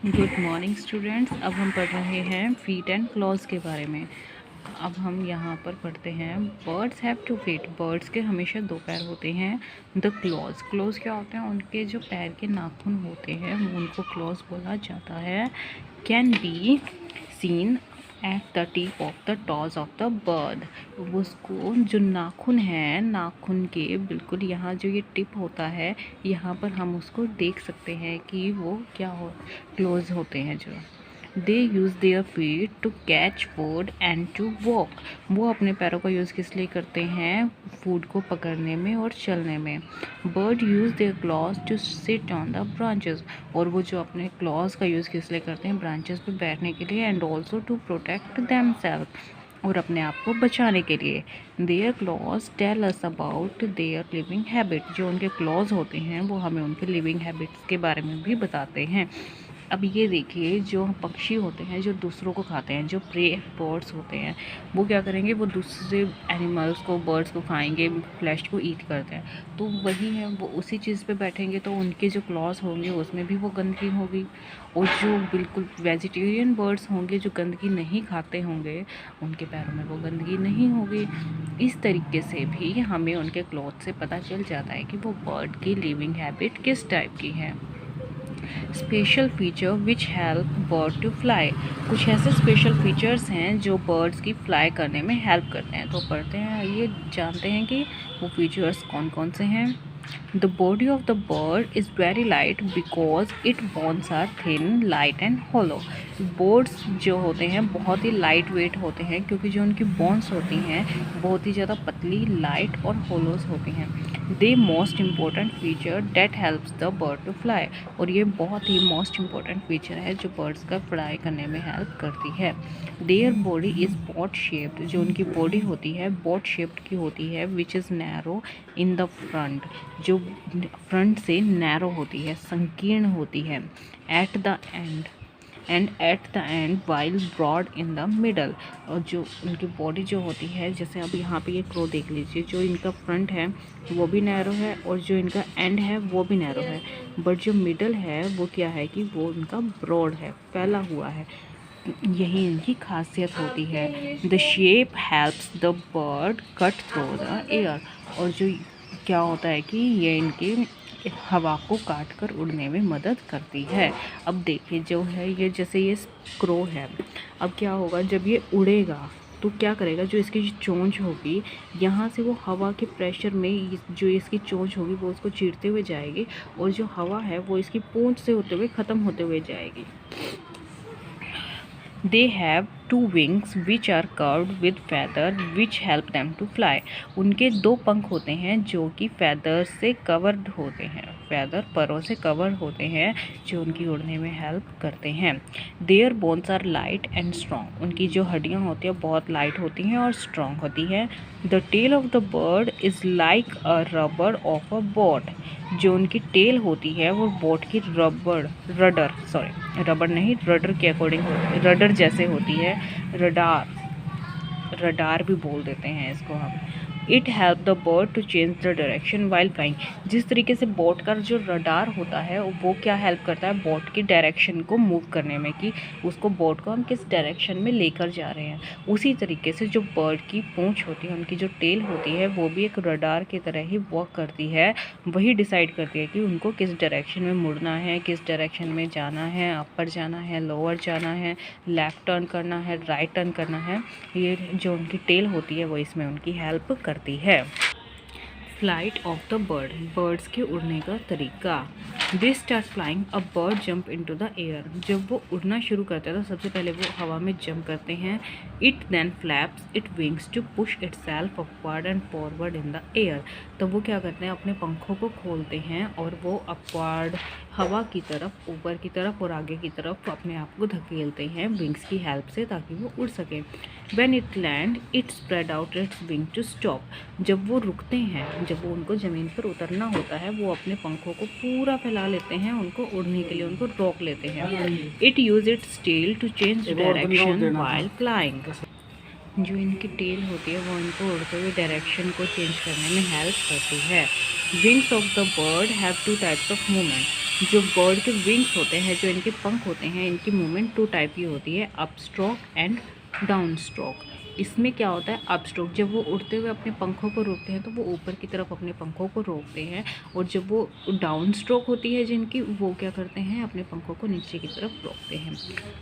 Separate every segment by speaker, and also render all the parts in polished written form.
Speaker 1: Good morning students. अब हम पढ़ रहे हैं फीट एंड क्लॉज के बारे में। अब हम यहाँ पर पढ़ते हैं birds have to feet. Birds के हमेशा दो पैर होते हैं। द क्लॉज, क्लॉज क्या होते हैं? उनके जो पैर के नाखून होते हैं उनको क्लॉज बोला जाता है। Can be seen at the tip of the toes of the bird. उसको जो नाखून है, नाखून के बिल्कुल यहाँ जो ये टिप होता है, यहाँ पर हम उसको देख सकते हैं कि वो क्या हो, क्लोज होते हैं जो। They use their feet to catch food and to walk. वो अपने पैरों का यूज़ किस लिए करते हैं? फूड को पकड़ने में और चलने में। Bird use their claws to sit on the branches. और वो जो अपने क्लॉज का यूज़ किस लिए करते हैं? ब्रांचेस पे बैठने के लिए। And also to protect themselves, और अपने आप को बचाने के लिए। Their claws tell us about their living habit. जो उनके क्लॉज होते हैं वो हमें उनके लिविंग हैबिट्स के बारे में भी बताते हैं। अब ये देखिए, जो पक्षी होते हैं जो दूसरों को खाते हैं, जो प्रे बर्ड्स होते हैं, वो क्या करेंगे? वो दूसरे एनिमल्स को, बर्ड्स को खाएंगे, फ्लैश को ईट करते हैं। तो वही है, वो उसी चीज़ पे बैठेंगे तो उनके जो क्लॉज होंगे उसमें भी वो गंदगी होगी। और जो बिल्कुल वेजिटेरियन बर्ड्स होंगे, जो गंदगी नहीं खाते होंगे, उनके पैरों में वो गंदगी नहीं होगी। इस तरीके से भी हमें उनके क्लॉथ से पता चल जाता है कि वो बर्ड की लिविंग हैबिट किस टाइप की है। Special feature which help bird to fly. कुछ ऐसे स्पेशल फीचर्स हैं जो बर्ड्स की फ्लाई करने में हेल्प करते हैं। तो पढ़ते हैं, ये जानते हैं कि वो फीचर्स कौन कौन से हैं। The body of the bird is very light because it bones are thin, light and hollow. Birds जो होते हैं बहुत ही लाइट वेट होते हैं, क्योंकि जो उनकी बोन्स होती हैं बहुत ही ज़्यादा पतली, लाइट और होलोस होती हैं। The most important feature that helps the bird to fly. और ये बहुत ही मोस्ट इम्पॉर्टेंट फीचर है जो बर्ड्स का फ्लाई करने में हेल्प करती है। Their body is boat shaped. जो उनकी बॉडी होती है बॉट शेप्ड की होती है, which is narrow in the front. जो फ्रंट से नैरो होती है, संकीर्ण होती है। At the end at the end while broad in the middle. और जो उनकी बॉडी जो होती है, जैसे अब यहाँ पे ये क्रो देख लीजिए, जो इनका फ्रंट है वो भी नैरो है और जो इनका एंड है वो भी नैरो है। बट जो मिडल है वो क्या है कि वो उनका ब्रॉड है, फैला हुआ है। यही इनकी खासियत होती है। The shape helps the bird cut through the air. और जो क्या होता है कि ये इनके हवा को काट कर उड़ने में मदद करती है। अब देखिए, जो है ये, जैसे ये क्रो है, अब क्या होगा जब ये उड़ेगा तो क्या करेगा? जो इसकी चोंच होगी, यहाँ से वो हवा के प्रेशर में जो इसकी चोंच होगी वो उसको चीरते हुए जाएगी, और जो हवा है वो इसकी पूंछ से होते हुए ख़त्म होते हुए जाएगी। They have two wings which are curved with feather which help them to fly. उनके दो पंख होते हैं जो कि feather से covered होते हैं, feather परों से cover होते हैं, जो उनकी उड़ने में help करते हैं। Their bones are light and strong. उनकी जो हड्डियाँ होती हैं बहुत light होती हैं और strong होती हैं। The tail of the bird is like a rubber of a boat. जो उनकी टेल होती है वो बोट की रडर नहीं, रडर के अकॉर्डिंग, रडर जैसे होती है। रडार भी बोल देते हैं इसको हम। It help the bird to change the direction while flying. जिस तरीके से बोट का जो रडार होता है वो क्या हेल्प करता है? बोट की डायरेक्शन को मूव करने में, कि उसको बोट को हम किस डायरेक्शन में लेकर जा रहे हैं। उसी तरीके से जो बर्ड की पूंछ होती है, उनकी जो टेल होती है, वो भी एक रडार की तरह ही वर्क करती है। वही डिसाइड करती है कि उनको किस डायरेक्शन में मुड़ना है, किस डायरेक्शन में जाना है, अपर जाना है, लोअर जाना है, लेफ़्ट टर्न करना है, राइट टर्न करना है। ये जो उनकी टेल होती है वो इसमें उनकी हेल्प करती है। Flight of the bird, birds के उड़ने का तरीका। They start flying, a bird jump into the air. जब वो उड़ना शुरू करते हैं तो सबसे पहले वो हवा में जंप करते हैं। It then flaps it wings to push itself upward and forward in the air. तो वो क्या करते हैं? अपने पंखों को खोलते हैं और वो अपवर्ड, हवा की तरफ, ऊपर की तरफ और आगे की तरफ अपने आप को धकेलते हैं विंग्स की हेल्प से, ताकि वो उड़ सकें। When it land it spread out its wing to stop. जब वो रुकते हैं, जब वो उनको ज़मीन पर उतरना होता है, वो अपने पंखों को पूरा फैला लेते हैं, उनको उड़ने के लिए उनको रोक लेते हैं। It use its tail to change direction while flying. जो इनकी टेल होती है वो इनको उड़ते हुए डायरेक्शन को चेंज करने में हेल्प करती है। Wings of the bird have two types of movement. जो बर्ड के विंग्स होते हैं, जो इनके पंख होते हैं, इनकी मूवमेंट 2 टाइप की होती है, up stroke and down stroke. इसमें क्या होता है, अप स्ट्रोक जब वो उड़ते हुए अपने पंखों को रोकते हैं तो वो ऊपर की तरफ अपने पंखों को रोकते हैं, और जब वो डाउन स्ट्रोक होती है जिनकी, वो क्या करते हैं, अपने पंखों को नीचे की तरफ रोकते हैं।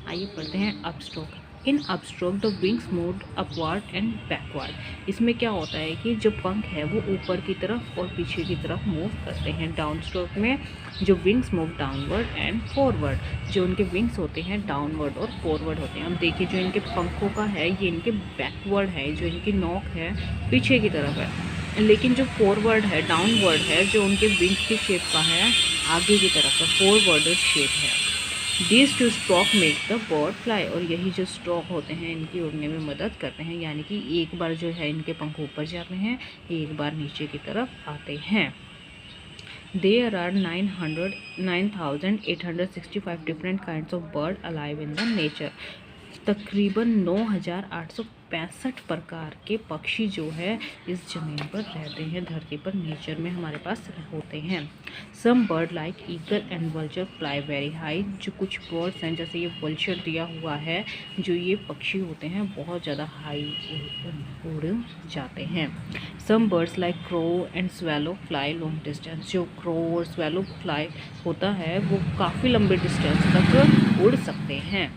Speaker 1: आइए पढ़ते हैं up stroke. In up stroke the wings move upward and backward. इसमें क्या होता है कि जो पंख है वो ऊपर की तरफ और पीछे की तरफ मूव करते हैं। डाउन स्ट्रोक में जो wings move downward and forward, जो उनके विंग्स होते हैं डाउनवर्ड और फॉरवर्ड होते हैं। अब देखिए जो इनके पंखों का है ये इनके बैकवर्ड है, जो इनकी नोक है पीछे की तरफ है, लेकिन जो फॉरवर्ड है डाउनवर्ड है, जो उनके विंग्स की शेप का है आगे की तरफ का फॉरवर्ड शेप है। These two stroke make the bird fly। और यही जो स्ट्रोक होते हैं इनकी उड़ने में मदद करते हैं, यानी कि एक बार जो है इनके पंख ऊपर जाते हैं, एक बार नीचे की तरफ आते हैं। There are 9,865 different kinds of bird alive in the nature। तकरीबन 9,865 प्रकार के पक्षी जो है इस ज़मीन पर रहते हैं, धरती पर नेचर में हमारे पास होते हैं। Some bird like eagle and vulture fly very high. जो कुछ बर्ड्स हैं जैसे ये वल्चर दिया हुआ है, जो ये पक्षी होते हैं बहुत ज़्यादा हाई उड़ जाते हैं। Some birds like crow and swallow fly long distance. जो क्रो और स्वेलो फ्लाई होता है वो काफ़ी लंबे डिस्टेंस तक उड़ सकते हैं।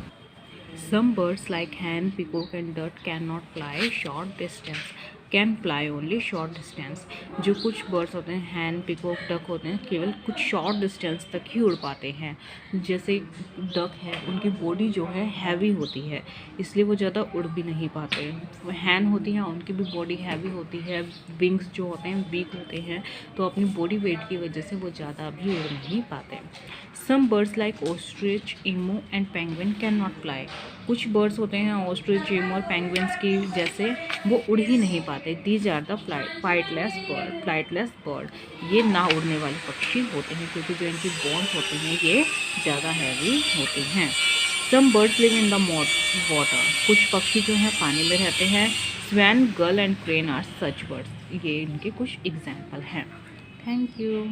Speaker 1: Some birds like hen, peacock and duck cannot fly short distance, can fly only short distance. जो कुछ बर्ड्स होते हैं हैन, पिकॉक, डक होते हैं केवल कुछ शॉर्ट डिस्टेंस तक ही उड़ पाते हैं। जैसे डक है उनकी बॉडी जो है हैवी होती है, इसलिए वो ज़्यादा उड़ भी नहीं पाते। हैन होती हैं उनकी भी बॉडी हैवी होती है, विंग्स जो होते हैं वीक होते हैं, तो अपनी बॉडी वेट की वजह से वो ज़्यादा भी उड़ नहीं पाते। Some birds like ostrich, emu and penguin can not fly. कुछ बर्ड्स होते हैं ऑस्ट्रिच, इमो और पेंगुइन्स की जैसे वो उड़ ही नहीं पाते। These are the flightless bird. ये ना उड़ने वाले पक्षी होते हैं क्योंकि जो इनकी बोन्स होती हैं ये ज़्यादा हैवी होती हैं। Some birds live in the water. कुछ पक्षी जो हैं पानी में रहते हैं। Swan, gull and crane are such birds. ये इनके कुछ एग्जाम्पल हैं। Thank you.